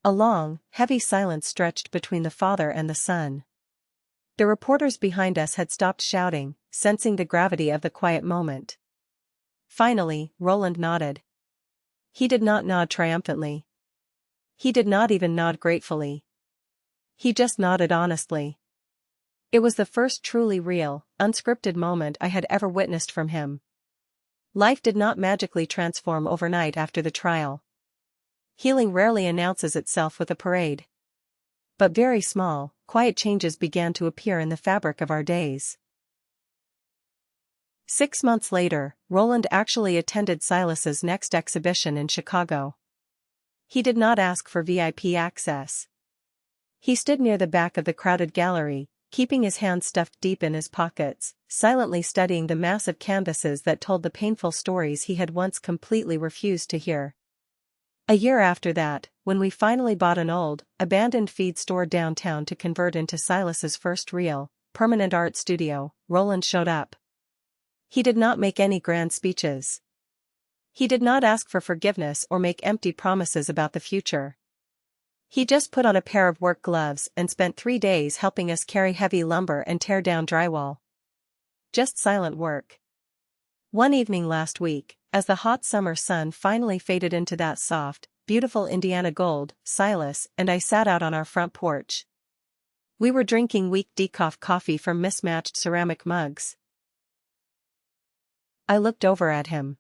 A long, heavy silence stretched between the father and the son. The reporters behind us had stopped shouting, sensing the gravity of the quiet moment. Finally, Roland nodded. He did not nod triumphantly. He did not even nod gratefully. He just nodded honestly. It was the first truly real, unscripted moment I had ever witnessed from him. Life did not magically transform overnight after the trial. Healing rarely announces itself with a parade. But very small, quiet changes began to appear in the fabric of our days. 6 months later, Roland actually attended Silas's next exhibition in Chicago. He did not ask for VIP access. He stood near the back of the crowded gallery, keeping his hands stuffed deep in his pockets, silently studying the massive canvases that told the painful stories he had once completely refused to hear. A year after that, when we finally bought an old, abandoned feed store downtown to convert into Silas's first real, permanent art studio, Roland showed up. He did not make any grand speeches. He did not ask for forgiveness or make empty promises about the future. He just put on a pair of work gloves and spent 3 days helping us carry heavy lumber and tear down drywall. Just silent work. One evening last week, as the hot summer sun finally faded into that soft, beautiful Indiana gold, Silas and I sat out on our front porch. We were drinking weak decaf coffee from mismatched ceramic mugs. I looked over at him.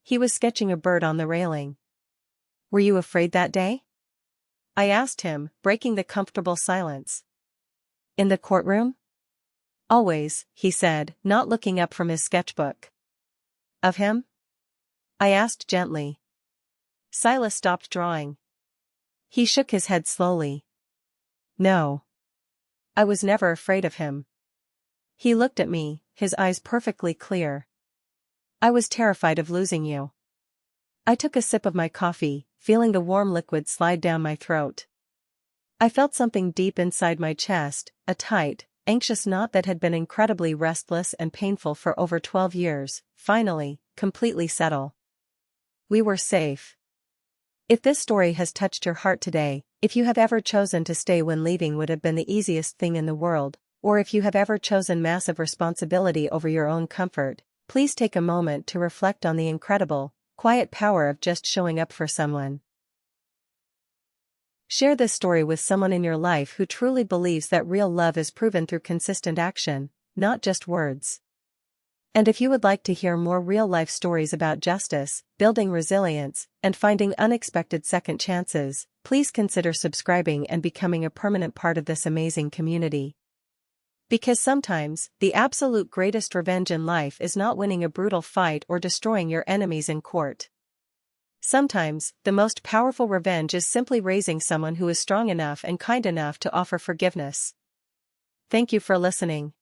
He was sketching a bird on the railing. Were you afraid that day? I asked him, breaking the comfortable silence. In the courtroom? Always, he said, not looking up from his sketchbook. Of him? I asked gently. Silas stopped drawing. He shook his head slowly. No. I was never afraid of him. He looked at me, his eyes perfectly clear. I was terrified of losing you. I took a sip of my coffee, feeling the warm liquid slide down my throat. I felt something deep inside my chest, a tight, anxious knot that had been incredibly restless and painful for over 12 years, finally, completely settle. We were safe. If this story has touched your heart today, if you have ever chosen to stay when leaving would have been the easiest thing in the world, or if you have ever chosen massive responsibility over your own comfort, please take a moment to reflect on the incredible, quiet power of just showing up for someone. Share this story with someone in your life who truly believes that real love is proven through consistent action, not just words. And if you would like to hear more real-life stories about justice, building resilience, and finding unexpected second chances, please consider subscribing and becoming a permanent part of this amazing community. Because sometimes, the absolute greatest revenge in life is not winning a brutal fight or destroying your enemies in court. Sometimes, the most powerful revenge is simply raising someone who is strong enough and kind enough to offer forgiveness. Thank you for listening.